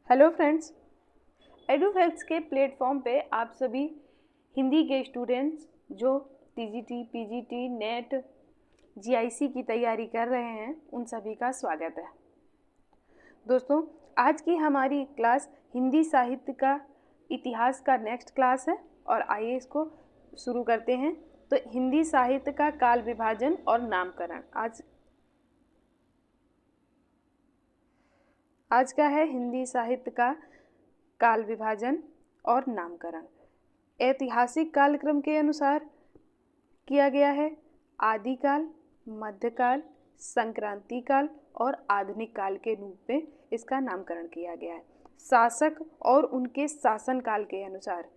Hello friends, एडुफैक्ट्स के platform पे आप सभी हिंदी के स्टूडेंट्स जो टीजीटी, पीजीटी, नेट, जीआईसी की तैयारी कर रहे हैं उन सभी का स्वागत है। दोस्तों, आज की हमारी क्लास हिंदी साहित्य का इतिहास का नेक्स्ट क्लास है और आइए इसको शुरू करते हैं। तो हिंदी साहित्य का काल विभाजन और नामकरण आज का है हिंदी साहित्य का काल विभाजन और नामकरण। ऐतिहासिक कालक्रम के अनुसार किया गया है। आदिकाल, मध्यकाल, संक्रांति काल और आधुनिक काल के रूप में इसका नामकरण किया गया है। शासक और उनके शासनकाल के अनुसार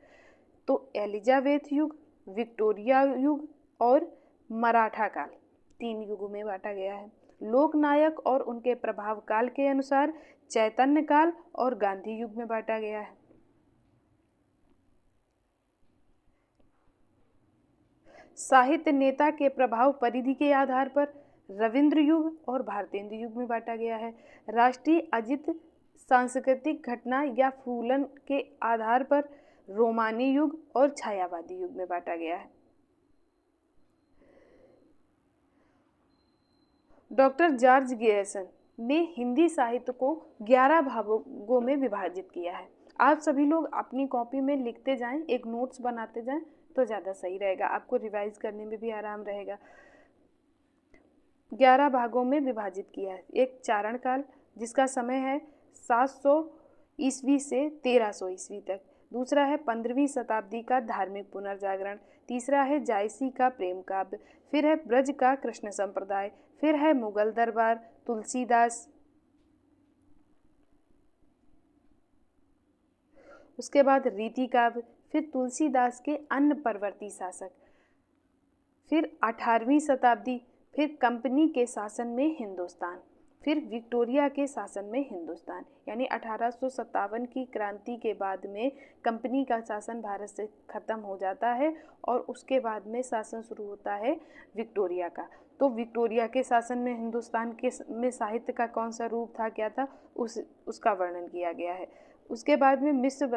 तो एलिजाबेथ युग, विक्टोरिया युग और मराठा काल 3 युगों में बांटा गया है। लोकनायक और उनके प्रभाव काल के अनुसार चैतन्य काल और गांधी युग में बांटा गया है। साहित्य नेता के प्रभाव परिधि के आधार पर रविंद्र युग और भारतेंदु युग में बांटा गया है। राष्ट्रीय अजित सांस्कृतिक घटना या फूलन के आधार पर रोमानी युग और छायावादी युग में बांटा गया है। डॉक्टर जॉर्ज गैरिसन ने हिंदी साहित्य को 11 भागों में विभाजित किया है। आप सभी लोग अपनी कॉपी में लिखते जाएं, एक नोट्स बनाते जाएं तो ज़्यादा सही रहेगा, आपको रिवाइज करने में भी आराम रहेगा। 11 भागों में विभाजित किया है। एक चारण काल जिसका समय है 700 ईस्वी से 1300 ईस्वी तक। दूसरा है 15वीं शताब्दी का धार्मिक पुनर्जागरण। तीसरा है जायसी का प्रेम काव्य। फिर है ब्रज का कृष्ण संप्रदाय। फिर है मुगल दरबार, तुलसीदास। उसके बाद रीति काव्य, फिर तुलसीदास के अन्य परवर्ती शासक, फिर 18वीं शताब्दी, फिर कंपनी के शासन में हिंदुस्तान, फिर विक्टोरिया के शासन में हिंदुस्तान। यानी 1857 की क्रांति के बाद में कंपनी का शासन भारत से ख़त्म हो जाता है और उसके बाद में शासन शुरू होता है विक्टोरिया का। तो विक्टोरिया के शासन में हिंदुस्तान के में साहित्य का कौन सा रूप था, क्या था, उसका वर्णन किया गया है। उसके बाद में मिस्र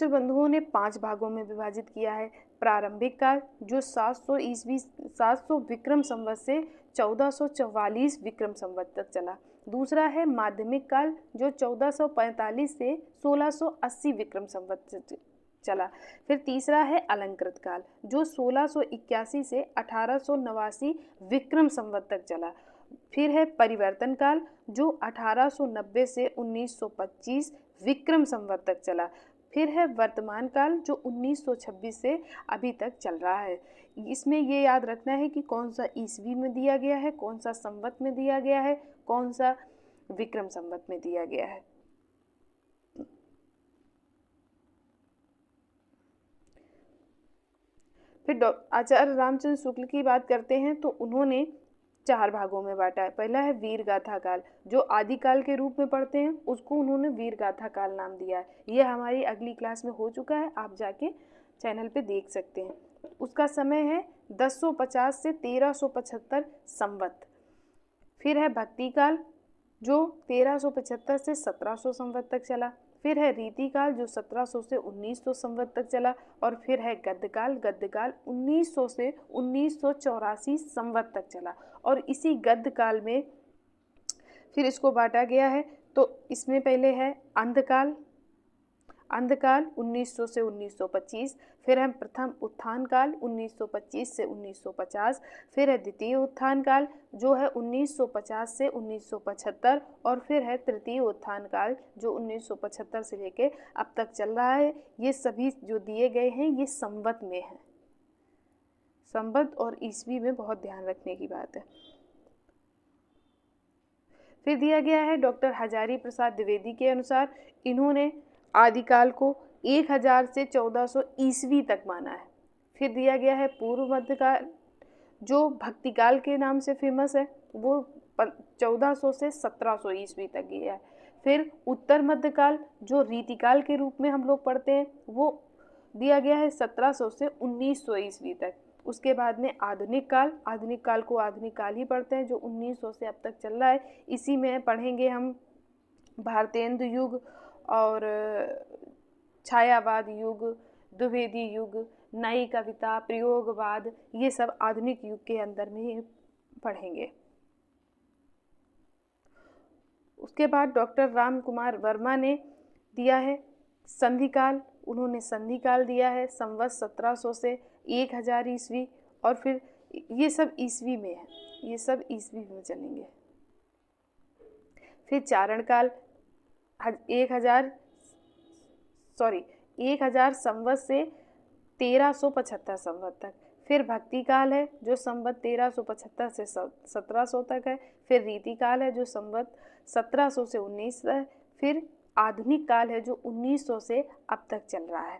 बंधुओं ने 5 भागों में विभाजित किया है। प्रारंभिक काल जो 700 विक्रम संवत से 1444 विक्रम संवत तक चला। दूसरा है माध्यमिक काल जो 1445 से 1680 विक्रम संवत तक चला। फिर तीसरा है अलंकृत काल जो 1681 से 1889 विक्रम संवत तक चला। फिर है परिवर्तन काल जो 1890 से 1925 विक्रम संवत तक चला। फिर है वर्तमान काल जो 1926 से अभी तक चल रहा है। इसमें ये याद रखना है कि कौन सा ईस्वी में दिया गया है, कौन सा संवत में दिया गया है, कौन सा विक्रम संवत में दिया गया है। फिर आचार्य रामचंद्र शुक्ल की बात करते हैं तो उन्होंने 4 भागों में बांटा है। पहला है वीर गाथा काल जो आदिकाल के रूप में पढ़ते हैं, उसको उन्होंने वीर गाथा काल नाम दिया है। ये हमारी अगली क्लास में हो चुका है, आप जाके चैनल पे देख सकते हैं। उसका समय है 1050 से 1375 संवत। फिर है भक्ति काल जो 1375 से 1700 संवत तक चला। फिर है रीति काल जो 1700 से 1900 संवत तक चला। और फिर है गद्यकाल 1900 से 1984 संवत तक चला। और इसी गद्यकाल में फिर इसको बांटा गया है। तो इसमें पहले है अंधकाल 1900 से 1925। फिर है प्रथम उत्थान काल 1925 से 1950। फिर है द्वितीय उत्थान काल जो है 1950 से 1975। और फिर है तृतीय उत्थान काल जो 1975 से लेके अब तक चल रहा है। ये सभी जो दिए गए हैं ये संवत में है। संवत और ईस्वी में बहुत ध्यान रखने की बात है। फिर दिया गया है डॉक्टर हजारी प्रसाद द्विवेदी के अनुसार इन्होंने आदिकाल को 1000 से 1400 ईस्वी तक माना है। फिर दिया गया है पूर्व मध्यकाल जो भक्तिकाल के नाम से फेमस है, वो 1400 से 1700 ईस्वी तक गया है। फिर उत्तर मध्यकाल जो रीतिकाल के रूप में हम लोग पढ़ते हैं वो दिया गया है 1700 से 1900 ईस्वी तक। उसके बाद में आधुनिक काल को आधुनिक काल ही पढ़ते हैं जो 1900 से अब तक चल रहा है। इसी में पढ़ेंगे हम भारतेंदु युग और छायावाद युग, द्विवेदी युग, नई कविता, प्रयोगवाद, ये सब आधुनिक युग के अंदर में पढ़ेंगे। उसके बाद डॉक्टर राम कुमार वर्मा ने दिया है संधिकाल। उन्होंने संधिकाल दिया है संवत 1700 से 1000 ईस्वी, और फिर ये सब ईस्वी में है, ये सब ईस्वी में चलेंगे। फिर चारणकाल 1000 संवत से 1375 संवत तक। फिर भक्ति काल है जो संवत 1375 से 1700 तक है। फिर रीति काल है जो संवत 1700 से 19 है। फिर आधुनिक काल है जो 1900 से अब तक चल रहा है।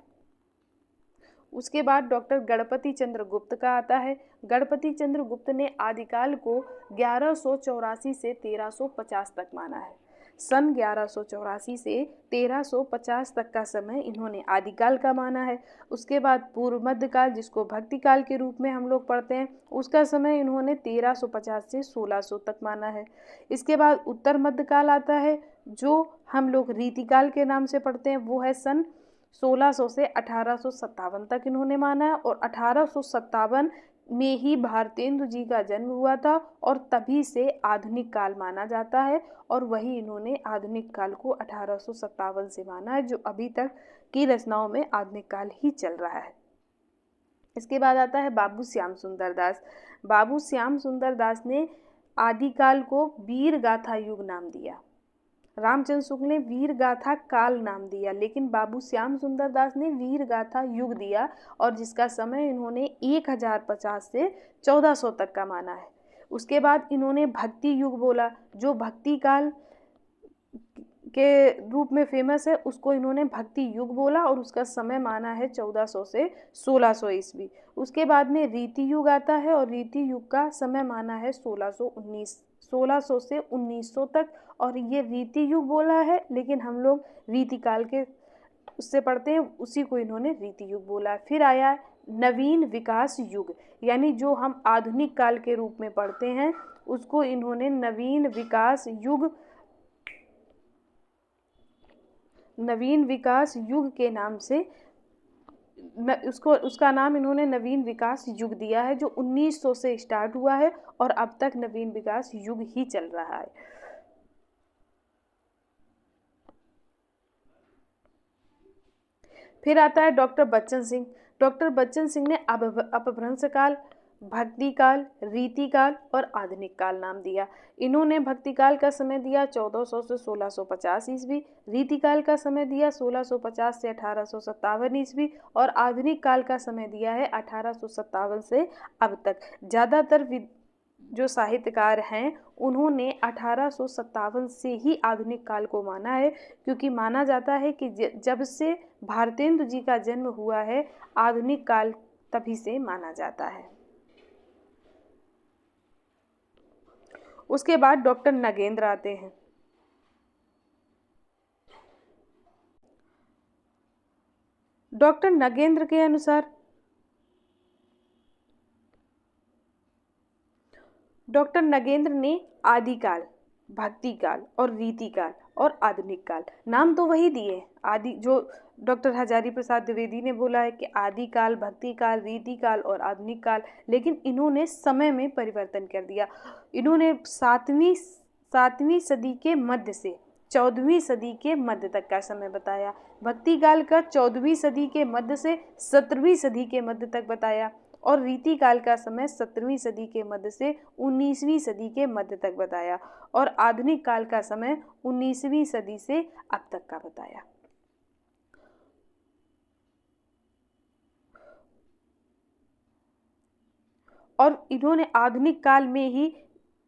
उसके बाद डॉक्टर गणपति चंद्र गुप्त का आता है। गणपति चंद्र गुप्त ने आदिकाल को 1184 से 1350 तक माना है। सन 1184 से 1350 तक का समय इन्होंने आदिकाल का माना है। उसके बाद पूर्व मध्यकाल, जिसको भक्ति काल के रूप में हम लोग पढ़ते हैं, उसका समय इन्होंने 1350 से 1600 तक माना है। इसके बाद उत्तर मध्यकाल आता है जो हम लोग रीतिकाल के नाम से पढ़ते हैं, वो है सन 1600 से 1857 तक इन्होंने माना है। और 1857 में ही भारतेंदु जी का जन्म हुआ था और तभी से आधुनिक काल माना जाता है, और वही इन्होंने आधुनिक काल को 1857 से माना है, जो अभी तक की रचनाओं में आधुनिक काल ही चल रहा है। इसके बाद आता है बाबू श्याम सुंदर दास। बाबू श्याम सुंदर दास ने आदिकाल को वीर गाथा युग नाम दिया। रामचंद्र शुक्ल ने वीर गाथा काल नाम दिया, लेकिन बाबू श्याम सुंदर दास ने वीर गाथा युग दिया, और जिसका समय इन्होंने 1050 से 1400 तक का माना है। उसके बाद इन्होंने भक्ति युग बोला, जो भक्ति काल के रूप में फेमस है, उसको इन्होंने भक्ति युग बोला, और उसका समय माना है 1400 से 1600 ईस्वी। उसके बाद में रीति युग आता है, और रीति युग का समय माना है 1600 से 1900 तक, और ये रीति युग बोला है, लेकिन हम लोग रीति काल के उससे पढ़ते हैं, उसी को इन्होंने रीति युग बोला। फिर आया नवीन विकास युग, यानी जो हम आधुनिक काल के रूप में पढ़ते हैं, उसको इन्होंने नवीन विकास युग के नाम से उसका नाम इन्होंने नवीन विकास युग दिया है, जो 1900 से स्टार्ट हुआ है और अब तक नवीन विकास युग ही चल रहा है। फिर आता है डॉक्टर बच्चन सिंह। डॉक्टर बच्चन सिंह ने अपभ्रंश काल, भक्ति काल, रीति काल और आधुनिक काल नाम दिया। इन्होंने भक्ति काल का समय दिया 1400 से 1650 ईस्वी, रीति काल का समय दिया 1650 से 1857 ईस्वी, और आधुनिक काल का समय दिया है 1857 से अब तक। ज़्यादातर जो साहित्यकार हैं उन्होंने 1857 से ही आधुनिक काल को माना है, क्योंकि माना जाता है कि जब से भारतेंदु जी का जन्म हुआ है, आधुनिक काल तभी से माना जाता है। उसके बाद डॉक्टर नगेंद्र आते हैं। डॉक्टर नगेंद्र के अनुसार डॉक्टर नगेंद्र ने आदिकाल, भक्ति काल और रीति काल और आधुनिक काल नाम तो वही दिए। आदि जो डॉक्टर हजारी प्रसाद द्विवेदी ने बोला है कि आदिकाल, भक्ति काल, रीति काल और आधुनिक काल, लेकिन इन्होंने समय में परिवर्तन कर दिया। इन्होंने 7वीं सदी के मध्य से 14वीं सदी के मध्य तक का समय बताया। भक्ति काल का 14वीं सदी के मध्य से 17वीं सदी के मध्य तक बताया, और रीति काल का समय 17वीं सदी के मध्य से 19वीं सदी के मध्य तक बताया, और आधुनिक काल का समय 19वीं सदी से अब तक का बताया। और इन्होंने आधुनिक काल में ही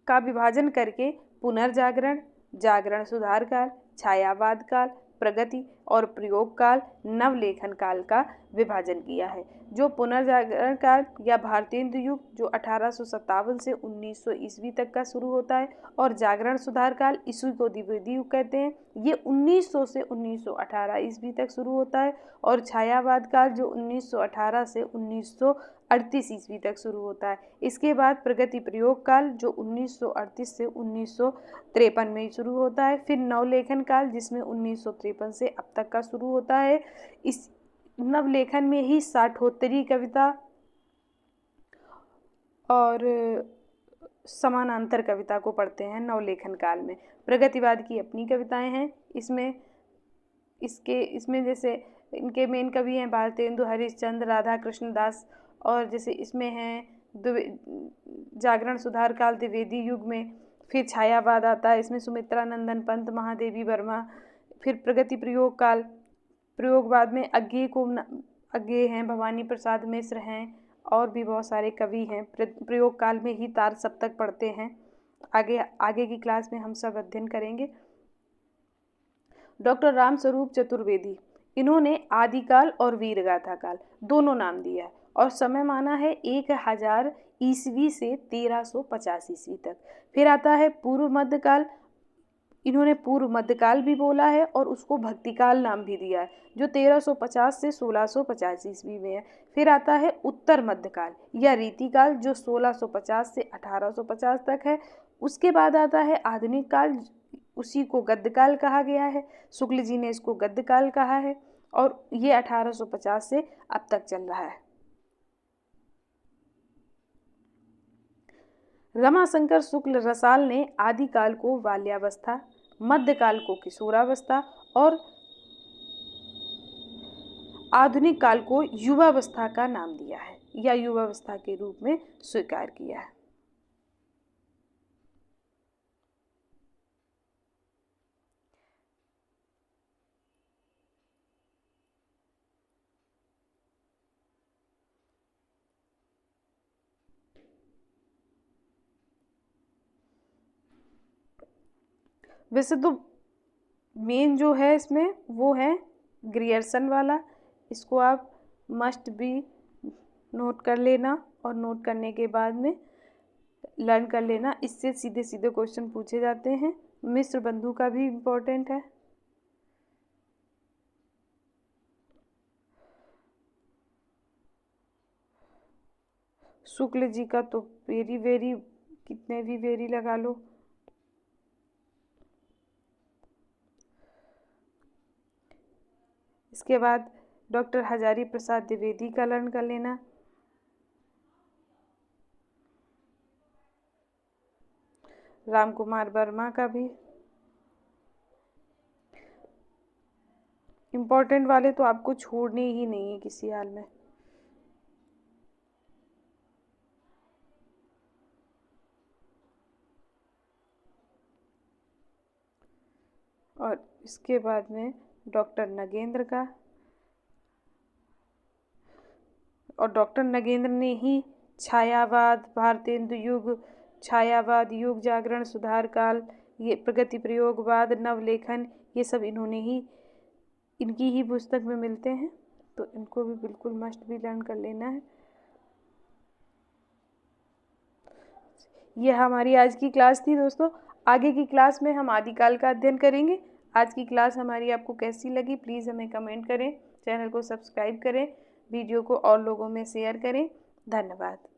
का विभाजन करके पुनर्जागरण, जागरण सुधार काल, छायावाद काल, प्रगति और प्रयोग काल, नवलेखन काल का विभाजन किया है। जो पुनर्जागरण काल या भारतेंदु युग जो 1857 से 1900 ईस्वी तक का शुरू होता है, और जागरण सुधार काल, इसी को द्विवेदी युग कहते हैं, ये 1900 से 1918 ईस्वी तक शुरू होता है, और छायावाद काल जो 1918 से 1938 ईस्वी तक शुरू होता है। इसके बाद प्रगति प्रयोग काल जो 1938 से 1953 में शुरू होता है। फिर नवलेखन काल जिसमें 1953 से अब तक का शुरू होता है। इस नवलेखन में ही साठोत्तरी कविता और समानांतर कविता को पढ़ते हैं नवलेखन काल में। प्रगतिवाद की अपनी कविताएं हैं। इसमें जैसे इनके मेन कवि हैं भारतेंदु हरिश्चंद्र, राधा कृष्ण दास, और जैसे इसमें हैं जागरण सुधार काल द्विवेदी युग में। फिर छायावाद आता है, इसमें सुमित्रा नंदन पंत, महादेवी वर्मा। फिर प्रगति प्रयोग काल, प्रयोगवाद में अज्ञेय हैं, भवानी प्रसाद मिश्र हैं, और भी बहुत सारे कवि हैं। प्रयोग काल में ही तार सप्तक पढ़ते हैं। आगे की क्लास में हम सब अध्ययन करेंगे। डॉक्टर रामस्वरूप चतुर्वेदी, इन्होंने आदिकाल और वीरगाथा काल दोनों नाम दिया है और समय माना है 1000 ईस्वी से 1350 ईस्वी तक। फिर आता है पूर्व मध्यकाल, इन्होंने पूर्व मध्यकाल भी बोला है और उसको भक्तिकाल नाम भी दिया है, जो 1350 से 1650 ईस्वी में है। फिर आता है उत्तर मध्यकाल या रीतिकाल, जो 1650 से 1850 तक है। उसके बाद आता है आधुनिक काल, उसी को गद्यकाल कहा गया है। शुक्ल जी ने इसको गद्यकाल कहा है और ये 1850 से अब तक चल रहा है। रमाशंकर शुक्ल रसाल ने आदिकाल को बाल्यावस्था, मध्यकाल को किशोरावस्था और आधुनिक काल को युवावस्था का नाम दिया है या युवावस्था के रूप में स्वीकार किया है। वैसे तो मेन जो है इसमें वो है ग्रियर्सन वाला, इसको आप मस्ट बी नोट कर लेना और नोट करने के बाद में लर्न कर लेना। इससे सीधे सीधे क्वेश्चन पूछे जाते हैं। मिश्र बंधु का भी इम्पोर्टेंट है। शुक्ल जी का तो वेरी कितने भी वेरी लगा लो। इसके बाद डॉक्टर हजारी प्रसाद द्विवेदी का लर्न कर लेना। राम कुमार वर्मा का भी। इम्पोर्टेंट वाले तो आपको छोड़ने ही नहीं है किसी हाल में। और इसके बाद में डॉक्टर नगेंद्र का, और डॉक्टर नगेंद्र ने ही छायावाद, भारतेंदु युग, छायावाद युग, जागरण सुधार काल, ये प्रगति प्रयोगवाद, नवलेखन, ये सब इनकी ही पुस्तक में मिलते हैं, तो इनको भी बिल्कुल मस्ट भी लर्न कर लेना है। ये हमारी आज की क्लास थी दोस्तों। आगे की क्लास में हम आदिकाल का अध्ययन करेंगे। आज की क्लास हमारी आपको कैसी लगी प्लीज़ हमें कमेंट करें, चैनल को सब्सक्राइब करें, वीडियो को और लोगों में शेयर करें। धन्यवाद।